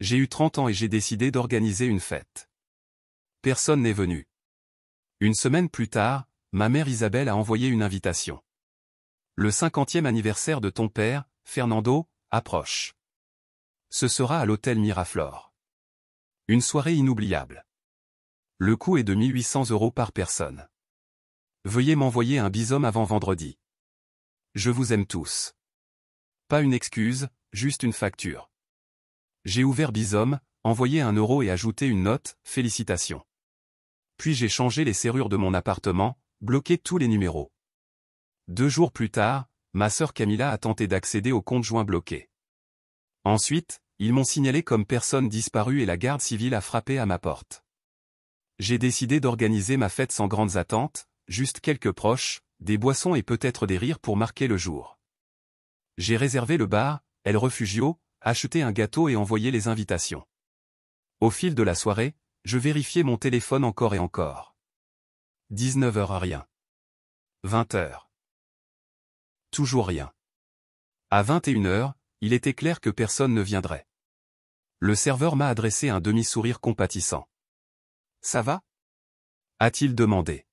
J'ai eu 30 ans et j'ai décidé d'organiser une fête. Personne n'est venu. Une semaine plus tard, ma mère Isabelle a envoyé une invitation. Le 50e anniversaire de ton père, Fernando, approche. Ce sera à l'hôtel Miraflore. Une soirée inoubliable. Le coût est de 1800 € par personne. Veuillez m'envoyer un bisome avant vendredi. Je vous aime tous. Pas une excuse, juste une facture. J'ai ouvert Bisome, envoyé 1 € et ajouté une note, félicitations. Puis j'ai changé les serrures de mon appartement, bloqué tous les numéros. 2 jours plus tard, ma sœur Camilla a tenté d'accéder au compte joint bloqué. Ensuite, ils m'ont signalé comme personne disparue et la garde civile a frappé à ma porte. J'ai décidé d'organiser ma fête sans grandes attentes, juste quelques proches, des boissons et peut-être des rires pour marquer le jour. J'ai réservé le bar, El Refugio, acheté un gâteau et envoyé les invitations. Au fil de la soirée, je vérifiais mon téléphone encore et encore. 19h rien. 20h. Toujours rien. À 21h, il était clair que personne ne viendrait. Le serveur m'a adressé un demi-sourire compatissant. « Ça va ?» a-t-il demandé.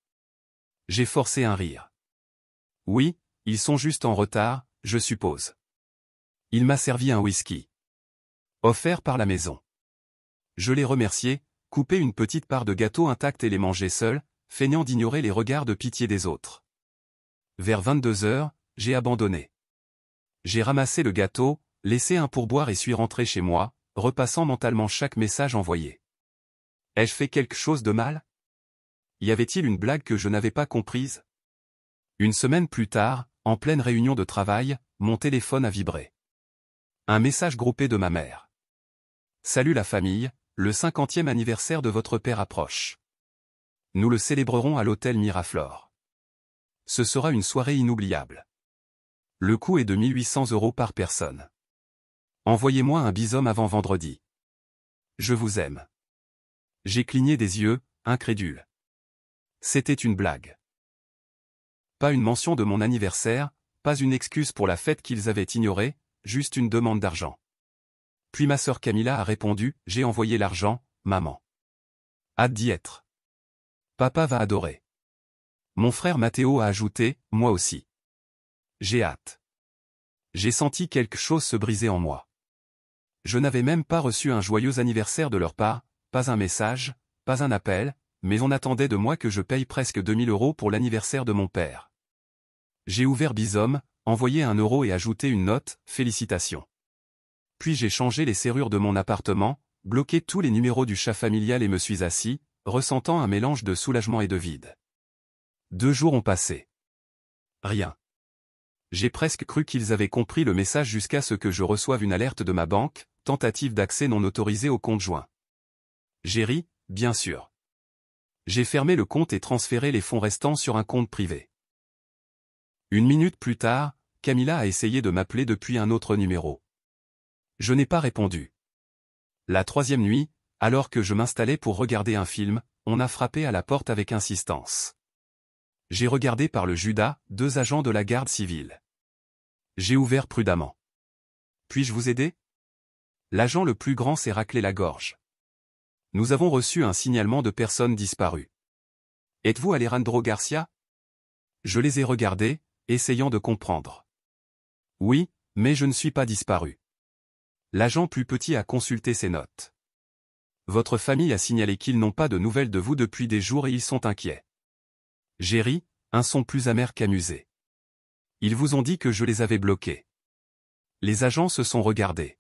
J'ai forcé un rire. « Oui, ils sont juste en retard, je suppose. » Il m'a servi un whisky. Offert par la maison. Je l'ai remercié, coupé une petite part de gâteau intact et les mangé seul, feignant d'ignorer les regards de pitié des autres. Vers 22h, j'ai abandonné. J'ai ramassé le gâteau, laissé un pourboire et suis rentré chez moi, repassant mentalement chaque message envoyé. Ai-je fait quelque chose de mal? Y avait-il une blague que je n'avais pas comprise? Une semaine plus tard, en pleine réunion de travail, mon téléphone a vibré. Un message groupé de ma mère. Salut la famille, le 50e anniversaire de votre père approche. Nous le célébrerons à l'hôtel Miraflore. Ce sera une soirée inoubliable. Le coût est de 1800 € par personne. Envoyez-moi un bisome avant vendredi. Je vous aime. J'ai cligné des yeux, incrédule. C'était une blague. Pas une mention de mon anniversaire, pas une excuse pour la fête qu'ils avaient ignorée, juste une demande d'argent. Puis ma sœur Camilla a répondu, j'ai envoyé l'argent, maman. Hâte d'y être. Papa va adorer. Mon frère Mathéo a ajouté, moi aussi. J'ai hâte. J'ai senti quelque chose se briser en moi. Je n'avais même pas reçu un joyeux anniversaire de leur part, pas un message, pas un appel, mais on attendait de moi que je paye presque 2000 € pour l'anniversaire de mon père. J'ai ouvert Bisome, envoyé 1 € et ajouté une note, félicitations. Puis j'ai changé les serrures de mon appartement, bloqué tous les numéros du chat familial et me suis assis, ressentant un mélange de soulagement et de vide. 2 jours ont passé. Rien. J'ai presque cru qu'ils avaient compris le message jusqu'à ce que je reçoive une alerte de ma banque, tentative d'accès non autorisé au compte joint. J'ai ri, bien sûr. J'ai fermé le compte et transféré les fonds restants sur un compte privé. 1 minute plus tard, Camilla a essayé de m'appeler depuis un autre numéro. Je n'ai pas répondu. La 3e nuit, alors que je m'installais pour regarder un film, on a frappé à la porte avec insistance. J'ai regardé par le Judas, 2 agents de la garde civile. J'ai ouvert prudemment. Puis-je vous aider? L'agent le plus grand s'est raclé la gorge. Nous avons reçu un signalement de personnes disparues. Êtes-vous Alejandro Garcia? Je les ai regardés, essayant de comprendre. Oui, mais je ne suis pas disparu. L'agent plus petit a consulté ses notes. Votre famille a signalé qu'ils n'ont pas de nouvelles de vous depuis des jours et ils sont inquiets. J'ai ri, un son plus amer qu'amusé. Ils vous ont dit que je les avais bloqués. Les agents se sont regardés.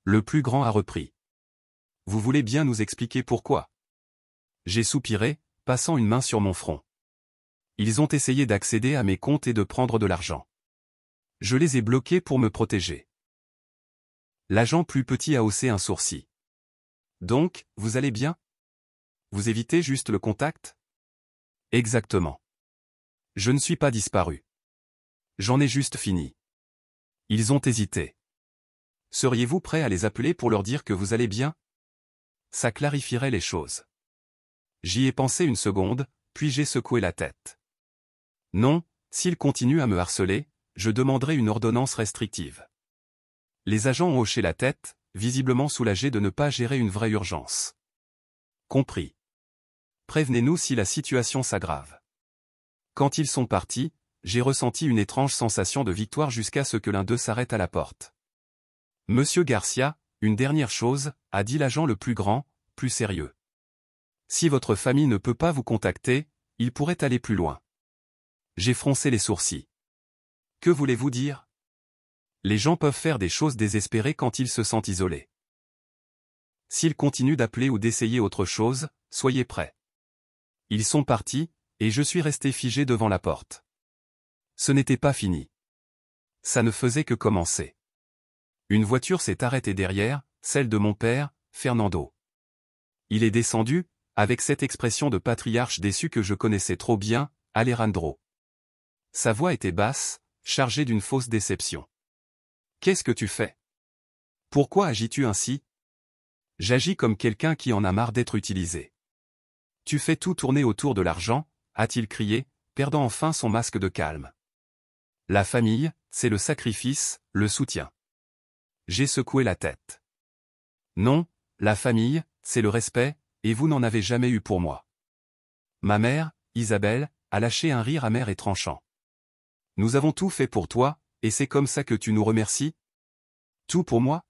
Le plus grand a repris. Vous voulez bien nous expliquer pourquoi? J'ai soupiré, passant une main sur mon front. Ils ont essayé d'accéder à mes comptes et de prendre de l'argent. Je les ai bloqués pour me protéger. L'agent plus petit a haussé un sourcil. Donc, vous allez bien? Vous évitez juste le contact? Exactement. Je ne suis pas disparu. J'en ai juste fini. Ils ont hésité. Seriez-vous prêt à les appeler pour leur dire que vous allez bien? Ça clarifierait les choses. J'y ai pensé une seconde, puis j'ai secoué la tête. Non, s'ils continuent à me harceler, je demanderai une ordonnance restrictive. Les agents ont hoché la tête, visiblement soulagé de ne pas gérer une vraie urgence. Compris. Prévenez-nous si la situation s'aggrave. Quand ils sont partis, j'ai ressenti une étrange sensation de victoire jusqu'à ce que l'un d'eux s'arrête à la porte. Monsieur Garcia, une dernière chose, a dit l'agent le plus grand, plus sérieux. Si votre famille ne peut pas vous contacter, il pourrait aller plus loin. J'ai froncé les sourcils. Que voulez-vous dire? Les gens peuvent faire des choses désespérées quand ils se sentent isolés. S'ils continuent d'appeler ou d'essayer autre chose, soyez prêts. Ils sont partis, et je suis resté figé devant la porte. Ce n'était pas fini. Ça ne faisait que commencer. Une voiture s'est arrêtée derrière, celle de mon père, Fernando. Il est descendu, avec cette expression de patriarche déçu que je connaissais trop bien, Alejandro. Sa voix était basse, chargée d'une fausse déception. Qu'est-ce que tu fais? Pourquoi agis-tu ainsi? J'agis comme quelqu'un qui en a marre d'être utilisé. Tu fais tout tourner autour de l'argent, a-t-il crié, perdant enfin son masque de calme. La famille, c'est le sacrifice, le soutien. J'ai secoué la tête. Non, la famille, c'est le respect, et vous n'en avez jamais eu pour moi. Ma mère, Isabelle, a lâché un rire amer et tranchant. Nous avons tout fait pour toi, et c'est comme ça que tu nous remercies? Tout pour moi?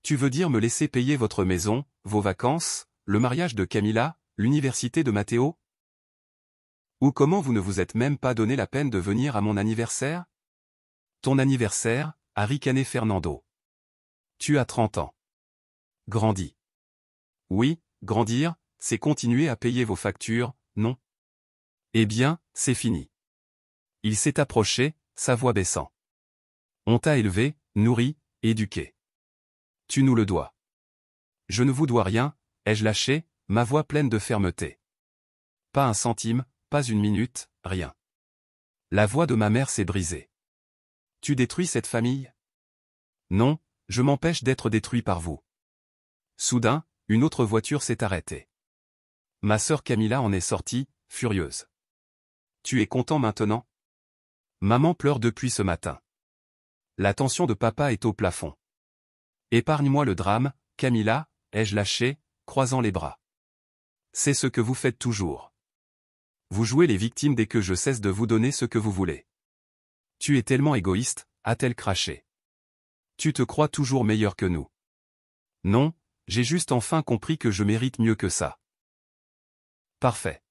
Tu veux dire me laisser payer votre maison, vos vacances, le mariage de Camila, l'université de Matteo? Ou comment vous ne vous êtes même pas donné la peine de venir à mon anniversaire? Ton anniversaire, a ricané Fernando. Tu as 30 ans. Grandis. Oui, grandir, c'est continuer à payer vos factures, non? Eh bien, c'est fini. Il s'est approché, sa voix baissant. On t'a élevé, nourri, éduqué. Tu nous le dois. Je ne vous dois rien, ai-je lâché, ma voix pleine de fermeté. Pas un centime, pas une minute, rien. La voix de ma mère s'est brisée. Tu détruis cette famille? Non, je m'empêche d'être détruit par vous. Soudain, une autre voiture s'est arrêtée. Ma sœur Camila en est sortie, furieuse. Tu es content maintenant? Maman pleure depuis ce matin. La tension de papa est au plafond. Épargne-moi le drame, Camila, ai-je lâché, croisant les bras. C'est ce que vous faites toujours. Vous jouez les victimes dès que je cesse de vous donner ce que vous voulez. Tu es tellement égoïste, a-t-elle craché. Tu te crois toujours meilleur que nous. Non, j'ai juste enfin compris que je mérite mieux que ça. Parfait.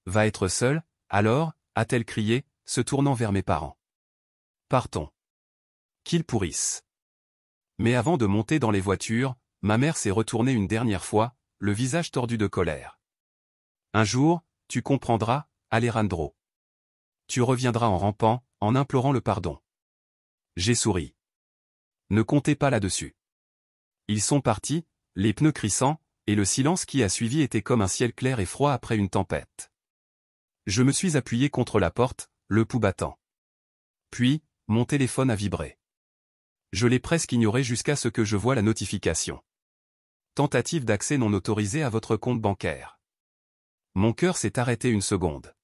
Va être seule, alors, a-t-elle crié, se tournant vers mes parents. Partons. Qu'ils pourrissent. Mais avant de monter dans les voitures, ma mère s'est retournée une dernière fois, le visage tordu de colère. Un jour, tu comprendras, Alejandro. Tu reviendras en rampant, en implorant le pardon. J'ai souri. Ne comptez pas là-dessus. Ils sont partis, les pneus crissant, et le silence qui a suivi était comme un ciel clair et froid après une tempête. Je me suis appuyé contre la porte, le pouls battant. Puis, mon téléphone a vibré. Je l'ai presque ignoré jusqu'à ce que je voie la notification. Tentative d'accès non autorisée à votre compte bancaire. Mon cœur s'est arrêté une seconde.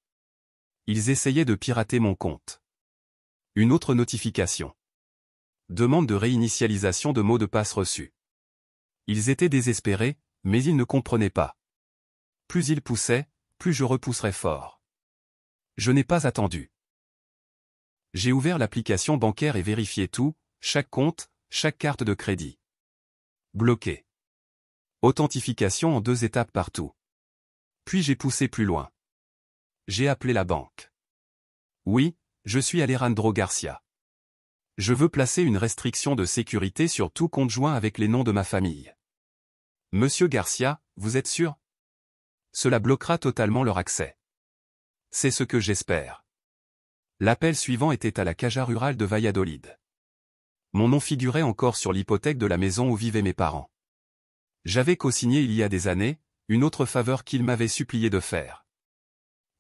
Ils essayaient de pirater mon compte. Une autre notification. Demande de réinitialisation de mot de passe reçu. Ils étaient désespérés, mais ils ne comprenaient pas. Plus ils poussaient, plus je repousserais fort. Je n'ai pas attendu. J'ai ouvert l'application bancaire et vérifié tout, chaque compte, chaque carte de crédit. Bloqué. Authentification en 2 étapes partout. Puis j'ai poussé plus loin. J'ai appelé la banque. Oui, je suis Alejandro Garcia. Je veux placer une restriction de sécurité sur tout compte joint avec les noms de ma famille. Monsieur Garcia, vous êtes sûr? Cela bloquera totalement leur accès. C'est ce que j'espère. L'appel suivant était à la Caja rurale de Valladolid. Mon nom figurait encore sur l'hypothèque de la maison où vivaient mes parents. J'avais co-signé il y a des années, une autre faveur qu'ils m'avaient supplié de faire.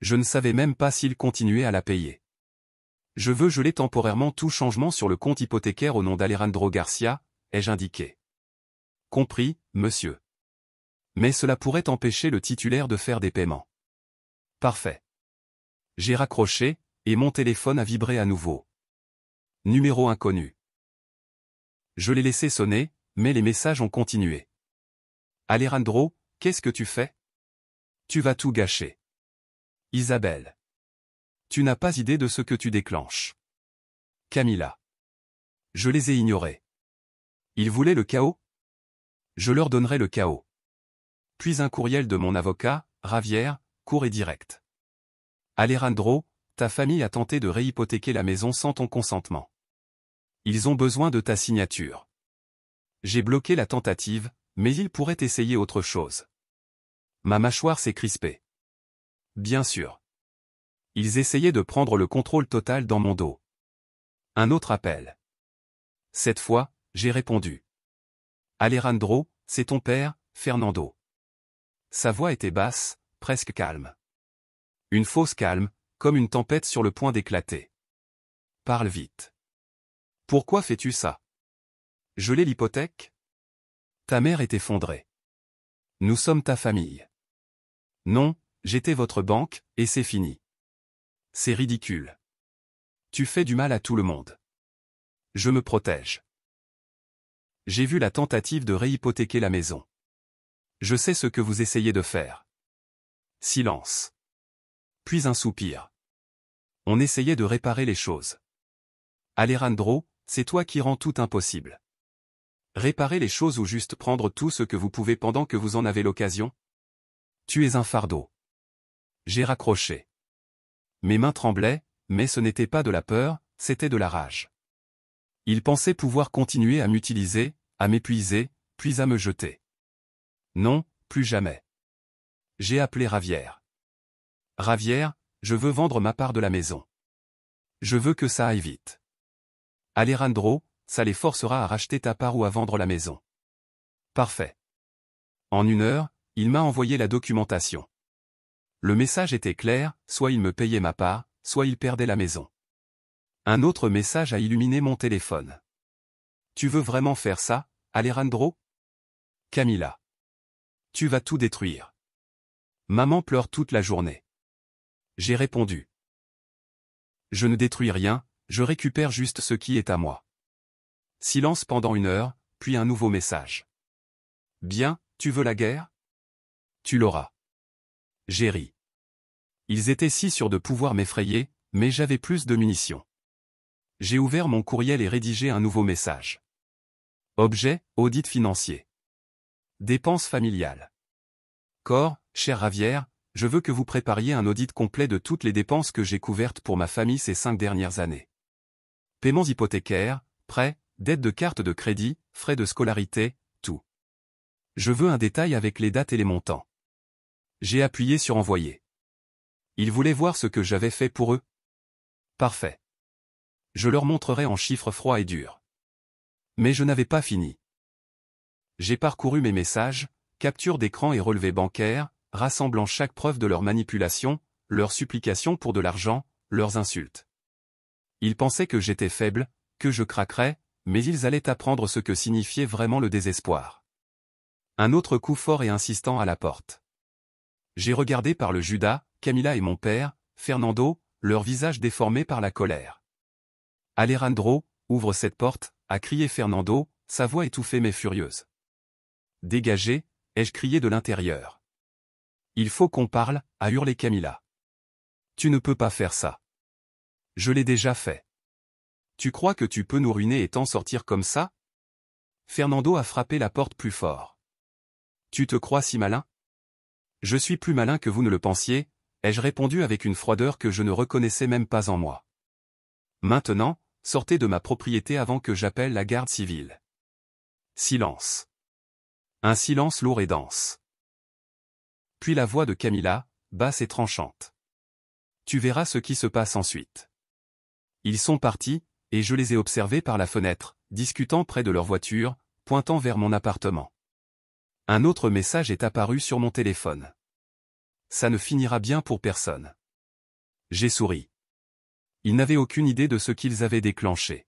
Je ne savais même pas s'ils continuaient à la payer. Je veux geler temporairement tout changement sur le compte hypothécaire au nom d'Alejandro Garcia, ai-je indiqué. Compris, monsieur. Mais cela pourrait empêcher le titulaire de faire des paiements. Parfait. J'ai raccroché, et mon téléphone a vibré à nouveau. Numéro inconnu. Je l'ai laissé sonner, mais les messages ont continué. Alejandro, qu'est-ce que tu fais? Tu vas tout gâcher. Isabelle. Tu n'as pas idée de ce que tu déclenches. Camilla. Je les ai ignorés. Ils voulaient le chaos? Je leur donnerai le chaos. Puis un courriel de mon avocat, Javier, court et direct. Alejandro, ta famille a tenté de réhypothéquer la maison sans ton consentement. Ils ont besoin de ta signature. J'ai bloqué la tentative, mais ils pourraient essayer autre chose. Ma mâchoire s'est crispée. Bien sûr. Ils essayaient de prendre le contrôle total dans mon dos. Un autre appel. Cette fois, j'ai répondu. Alejandro, c'est ton père, Fernando. Sa voix était basse, presque calme. Une fausse calme, comme une tempête sur le point d'éclater. Parle vite. Pourquoi fais-tu ça? Geler l'hypothèque? Ta mère est effondrée. Nous sommes ta famille. Non, j'étais votre banque, et c'est fini. C'est ridicule. Tu fais du mal à tout le monde. Je me protège. J'ai vu la tentative de réhypothéquer la maison. Je sais ce que vous essayez de faire. Silence. Puis un soupir. On essayait de réparer les choses. Alejandro, c'est toi qui rends tout impossible. Réparer les choses ou juste prendre tout ce que vous pouvez pendant que vous en avez l'occasion? Tu es un fardeau. J'ai raccroché. Mes mains tremblaient, mais ce n'était pas de la peur, c'était de la rage. Ils pensaient pouvoir continuer à m'utiliser, à m'épuiser, puis à me jeter. Non, plus jamais. J'ai appelé Javier. Javier, je veux vendre ma part de la maison. Je veux que ça aille vite. Alejandro, ça les forcera à racheter ta part ou à vendre la maison. Parfait. En 1 heure, il m'a envoyé la documentation. Le message était clair, soit il me payait ma part, soit il perdait la maison. Un autre message a illuminé mon téléphone. Tu veux vraiment faire ça, Alejandro? Camilla. Tu vas tout détruire. Maman pleure toute la journée. J'ai répondu. Je ne détruis rien, je récupère juste ce qui est à moi. Silence pendant 1 heure, puis un nouveau message. Bien, tu veux la guerre? Tu l'auras. J'ai ri. Ils étaient si sûrs de pouvoir m'effrayer, mais j'avais plus de munitions. J'ai ouvert mon courriel et rédigé un nouveau message. Objet, audit financier. Dépenses familiales. Corps, cher Javier, je veux que vous prépariez un audit complet de toutes les dépenses que j'ai couvertes pour ma famille ces 5 dernières années. Paiements hypothécaires, prêts, dettes de carte de crédit, frais de scolarité, tout. Je veux un détail avec les dates et les montants. J'ai appuyé sur envoyer. Ils voulaient voir ce que j'avais fait pour eux. Parfait. Je leur montrerai en chiffres froids et durs. Mais je n'avais pas fini. J'ai parcouru mes messages, captures d'écran et relevés bancaires, rassemblant chaque preuve de leur manipulation, leurs supplications pour de l'argent, leurs insultes. Ils pensaient que j'étais faible, que je craquerais, mais ils allaient apprendre ce que signifiait vraiment le désespoir. Un autre coup fort et insistant à la porte. J'ai regardé par le Judas, Camilla et mon père, Fernando, leurs visages déformés par la colère. Alejandro, ouvre cette porte, a crié Fernando, sa voix étouffée mais furieuse. Dégagez, ai-je crié de l'intérieur. Il faut qu'on parle, a hurlé Camilla. Tu ne peux pas faire ça. Je l'ai déjà fait. Tu crois que tu peux nous ruiner et t'en sortir comme ça? Fernando a frappé la porte plus fort. Tu te crois si malin? Je suis plus malin que vous ne le pensiez, ai-je répondu avec une froideur que je ne reconnaissais même pas en moi. Maintenant, sortez de ma propriété avant que j'appelle la garde civile. Silence. Un silence lourd et dense. Puis la voix de Camilla, basse et tranchante. Tu verras ce qui se passe ensuite. Ils sont partis, et je les ai observés par la fenêtre, discutant près de leur voiture, pointant vers mon appartement. Un autre message est apparu sur mon téléphone. Ça ne finira bien pour personne. J'ai souri. Ils n'avaient aucune idée de ce qu'ils avaient déclenché.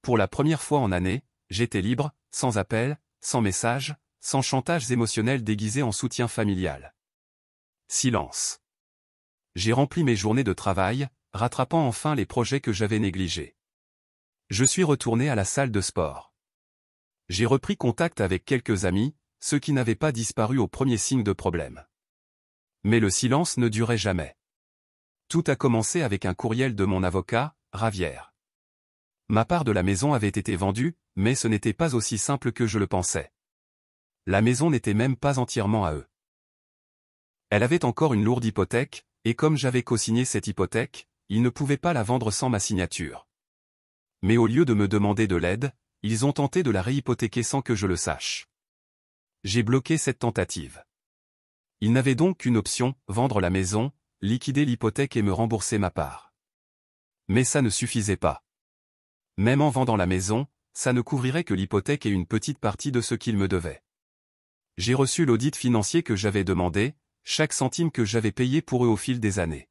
Pour la première fois en années, j'étais libre, sans appel, sans message, sans chantages émotionnels déguisés en soutien familial. Silence. J'ai rempli mes journées de travail, rattrapant enfin les projets que j'avais négligés. Je suis retourné à la salle de sport. J'ai repris contact avec quelques amis, ceux qui n'avaient pas disparu au premier signe de problème. Mais le silence ne durait jamais. Tout a commencé avec un courriel de mon avocat, Ravière. Ma part de la maison avait été vendue, mais ce n'était pas aussi simple que je le pensais. La maison n'était même pas entièrement à eux. Elle avait encore une lourde hypothèque, et comme j'avais co-signé cette hypothèque, ils ne pouvaient pas la vendre sans ma signature. Mais au lieu de me demander de l'aide, ils ont tenté de la réhypothéquer sans que je le sache. J'ai bloqué cette tentative. Ils n'avaient donc qu'une option, vendre la maison, liquider l'hypothèque et me rembourser ma part. Mais ça ne suffisait pas. Même en vendant la maison, ça ne couvrirait que l'hypothèque et une petite partie de ce qu'ils me devaient. J'ai reçu l'audit financier que j'avais demandé, chaque centime que j'avais payé pour eux au fil des années.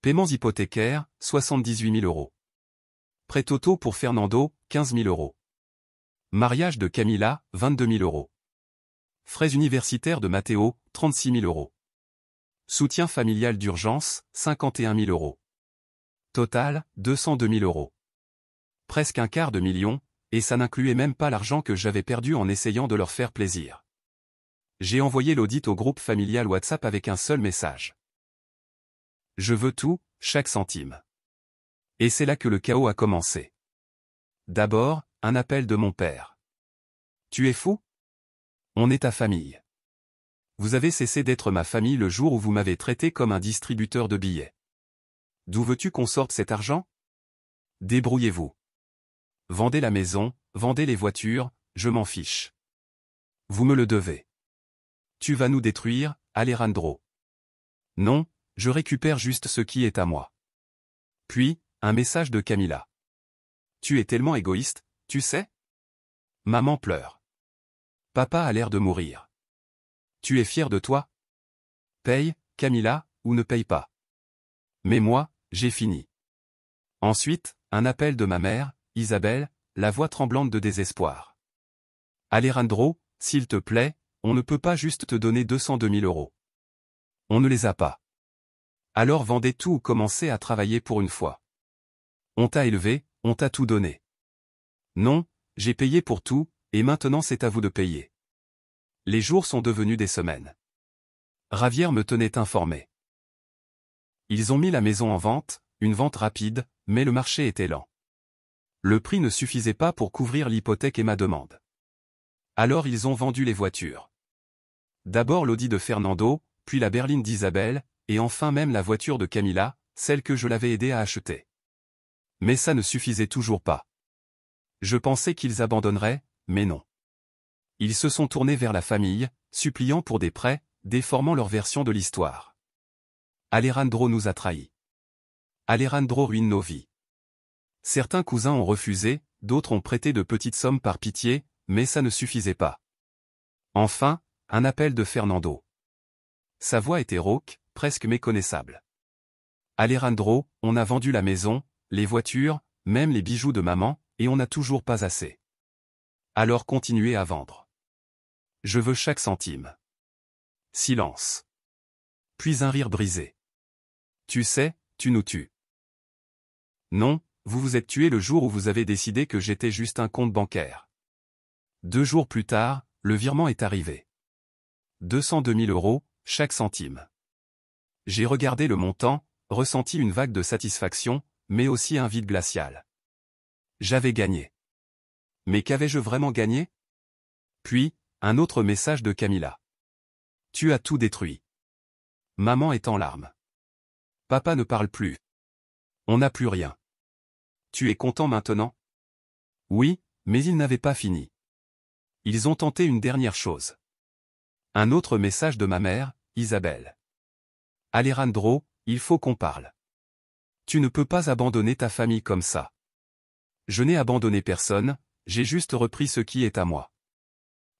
Paiements hypothécaires, 78 000 euros. Prêt auto pour Fernando, 15 000 euros. Mariage de Camilla, 22 000 euros. Frais universitaires de Matteo, 36 000 euros. Soutien familial d'urgence, 51 000 euros. Total, 202 000 euros. Presque un quart de million, et ça n'incluait même pas l'argent que j'avais perdu en essayant de leur faire plaisir. J'ai envoyé l'audit au groupe familial WhatsApp avec un seul message. Je veux tout, chaque centime. Et c'est là que le chaos a commencé. D'abord, un appel de mon père. Tu es fou? On est ta famille. Vous avez cessé d'être ma famille le jour où vous m'avez traité comme un distributeur de billets. D'où veux-tu qu'on sorte cet argent? Débrouillez-vous. Vendez la maison, vendez les voitures, je m'en fiche. Vous me le devez. Tu vas nous détruire, Alejandro. Non, je récupère juste ce qui est à moi. Puis, un message de Camilla. Tu es tellement égoïste, tu sais? Maman pleure. Papa a l'air de mourir. Tu es fier de toi? Paye, Camilla, ou ne paye pas. Mais moi, j'ai fini. Ensuite, un appel de ma mère, Isabelle, la voix tremblante de désespoir. Alejandro, s'il te plaît, on ne peut pas juste te donner 202 000 euros. On ne les a pas. Alors vendez tout ou commencez à travailler pour une fois. On t'a élevé, on t'a tout donné. Non, j'ai payé pour tout, et maintenant c'est à vous de payer. Les jours sont devenus des semaines. Ravière me tenait informé. Ils ont mis la maison en vente, une vente rapide, mais le marché était lent. Le prix ne suffisait pas pour couvrir l'hypothèque et ma demande. Alors ils ont vendu les voitures. D'abord l'Audi de Fernando, puis la berline d'Isabelle, et enfin même la voiture de Camilla, celle que je l'avais aidé à acheter. Mais ça ne suffisait toujours pas. Je pensais qu'ils abandonneraient, mais non. Ils se sont tournés vers la famille, suppliant pour des prêts, déformant leur version de l'histoire. Alejandro nous a trahis. Alejandro ruine nos vies. Certains cousins ont refusé, d'autres ont prêté de petites sommes par pitié, mais ça ne suffisait pas. Enfin, un appel de Fernando. Sa voix était rauque, presque méconnaissable. Alejandro, on a vendu la maison, les voitures, même les bijoux de maman, et on n'a toujours pas assez. Alors continuez à vendre. Je veux chaque centime. Silence. Puis un rire brisé. Tu sais, tu nous tues. Non, vous vous êtes tué le jour où vous avez décidé que j'étais juste un compte bancaire. 2 jours plus tard, le virement est arrivé. 202 000 euros, chaque centime. J'ai regardé le montant, ressenti une vague de satisfaction, mais aussi un vide glacial. J'avais gagné. Mais qu'avais-je vraiment gagné? Puis, un autre message de Camilla. Tu as tout détruit. Maman est en larmes. Papa ne parle plus. On n'a plus rien. Tu es content maintenant? Oui, mais ils n'avaient pas fini. Ils ont tenté une dernière chose. Un autre message de ma mère, Isabelle. Alejandro, il faut qu'on parle. Tu ne peux pas abandonner ta famille comme ça. Je n'ai abandonné personne, j'ai juste repris ce qui est à moi.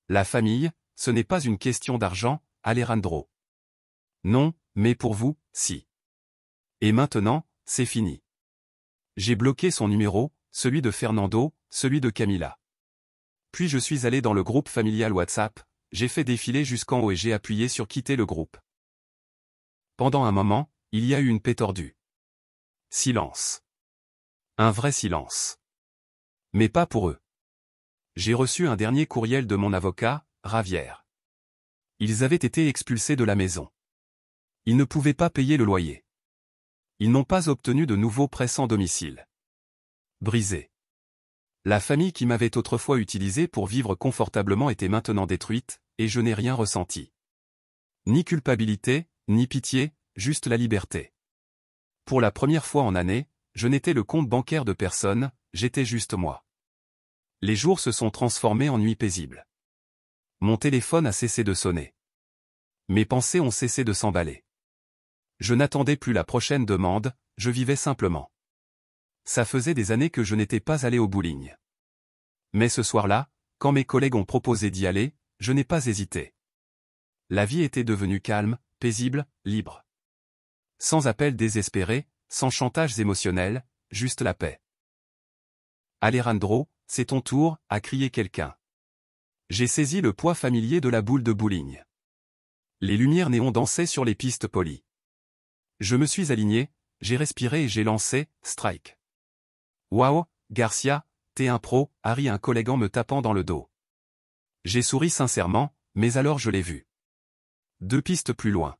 La famille, ce n'est pas une question d'argent, Alejandro. Non, mais pour vous, si. Et maintenant, c'est fini. J'ai bloqué son numéro, celui de Fernando, celui de Camilla. Puis je suis allé dans le groupe familial WhatsApp, j'ai fait défiler jusqu'en haut et j'ai appuyé sur quitter le groupe. Pendant un moment, il y a eu une paix tordue. Silence. Un vrai silence. Mais pas pour eux. J'ai reçu un dernier courriel de mon avocat, Ravière. Ils avaient été expulsés de la maison. Ils ne pouvaient pas payer le loyer. Ils n'ont pas obtenu de nouveaux prêts sans domicile. Brisé. La famille qui m'avait autrefois utilisé pour vivre confortablement était maintenant détruite, et je n'ai rien ressenti. Ni culpabilité, ni pitié, juste la liberté. Pour la première fois en année, je n'étais le compte bancaire de personne, j'étais juste moi. Les jours se sont transformés en nuits paisibles. Mon téléphone a cessé de sonner. Mes pensées ont cessé de s'emballer. Je n'attendais plus la prochaine demande, je vivais simplement. Ça faisait des années que je n'étais pas allé au bowling. Mais ce soir-là, quand mes collègues ont proposé d'y aller, je n'ai pas hésité. La vie était devenue calme, paisible, libre. Sans appels désespérés, sans chantages émotionnels, juste la paix. Alejandro, c'est ton tour, a crié quelqu'un. J'ai saisi le poids familier de la boule de bowling. Les lumières néons dansaient sur les pistes polies. Je me suis aligné, j'ai respiré et j'ai lancé « Strike ». Wow, Garcia, t'es un pro, a ri un collègue en me tapant dans le dos. J'ai souri sincèrement, mais alors je l'ai vu. 2 pistes plus loin.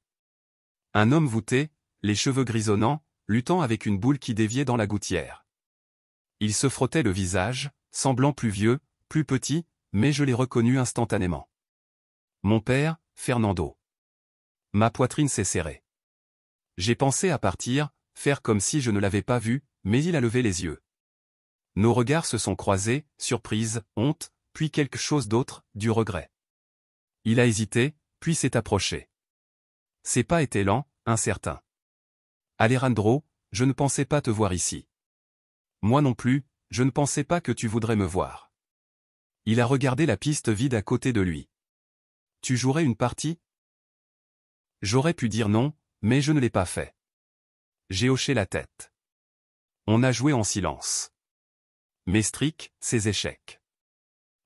Un homme voûté, les cheveux grisonnants, luttant avec une boule qui déviait dans la gouttière. Il se frottait le visage, semblant plus vieux, plus petit, mais je l'ai reconnu instantanément. Mon père, Fernando. Ma poitrine s'est serrée. J'ai pensé à partir, faire comme si je ne l'avais pas vu, mais il a levé les yeux. Nos regards se sont croisés, surprise, honte, puis quelque chose d'autre, du regret. Il a hésité, puis s'est approché. Ses pas étaient lents, incertains. Alejandro, je ne pensais pas te voir ici. Moi non plus, je ne pensais pas que tu voudrais me voir. Il a regardé la piste vide à côté de lui. Tu jouerais une partie? J'aurais pu dire non, mais je ne l'ai pas fait. J'ai hoché la tête. On a joué en silence. Mes streaks, ses échecs.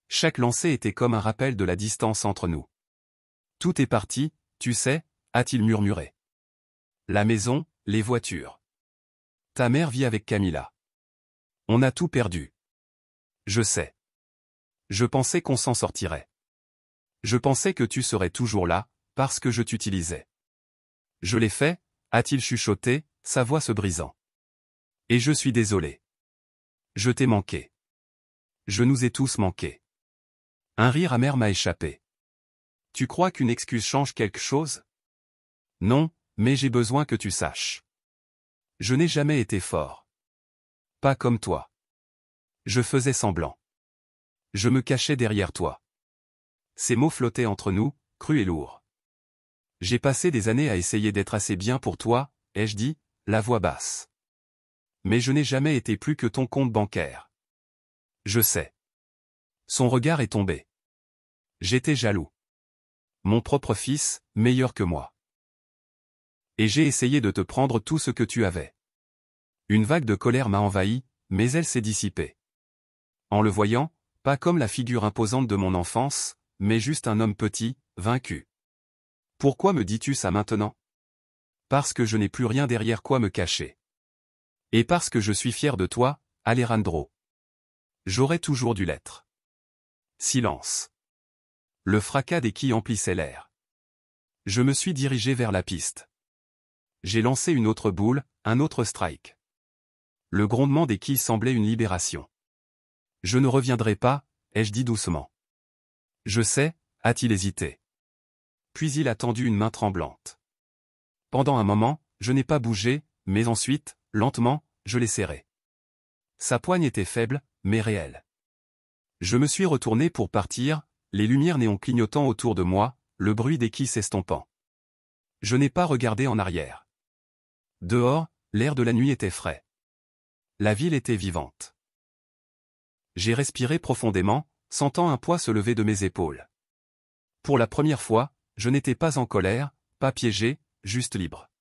Chaque lancer était comme un rappel de la distance entre nous. Tout est parti, tu sais, a-t-il murmuré. La maison, les voitures. Ta mère vit avec Camila. On a tout perdu. Je sais. Je pensais qu'on s'en sortirait. Je pensais que tu serais toujours là, parce que je t'utilisais. Je l'ai fait, a-t-il chuchoté, sa voix se brisant. Et je suis désolé. Je t'ai manqué. Je nous ai tous manqué. Un rire amer m'a échappé. Tu crois qu'une excuse change quelque chose? Non, mais j'ai besoin que tu saches. Je n'ai jamais été fort. Pas comme toi. Je faisais semblant. Je me cachais derrière toi. Ces mots flottaient entre nous, crus et lourds. J'ai passé des années à essayer d'être assez bien pour toi, ai-je dit, la voix basse. Mais je n'ai jamais été plus que ton compte bancaire. Je sais. Son regard est tombé. J'étais jaloux. Mon propre fils, meilleur que moi. Et j'ai essayé de te prendre tout ce que tu avais. Une vague de colère m'a envahi, mais elle s'est dissipée. En le voyant, pas comme la figure imposante de mon enfance, mais juste un homme petit, vaincu. Pourquoi me dis-tu ça maintenant? Parce que je n'ai plus rien derrière quoi me cacher. Et parce que je suis fier de toi, Alejandro. J'aurais toujours dû l'être. Silence. Le fracas des quilles emplissait l'air. Je me suis dirigé vers la piste. J'ai lancé une autre boule, un autre strike. Le grondement des quilles semblait une libération. Je ne reviendrai pas, ai-je dit doucement. Je sais, a-t-il hésité. Puis il a tendu une main tremblante. Pendant un moment, je n'ai pas bougé, mais ensuite, lentement, je l'ai serré. Sa poigne était faible, mais réelle. Je me suis retourné pour partir, les lumières néons clignotant autour de moi, le bruit des quilles s'estompant. Je n'ai pas regardé en arrière. Dehors, l'air de la nuit était frais. La ville était vivante. J'ai respiré profondément, sentant un poids se lever de mes épaules. Pour la première fois, je n'étais pas en colère, pas piégé, juste libre.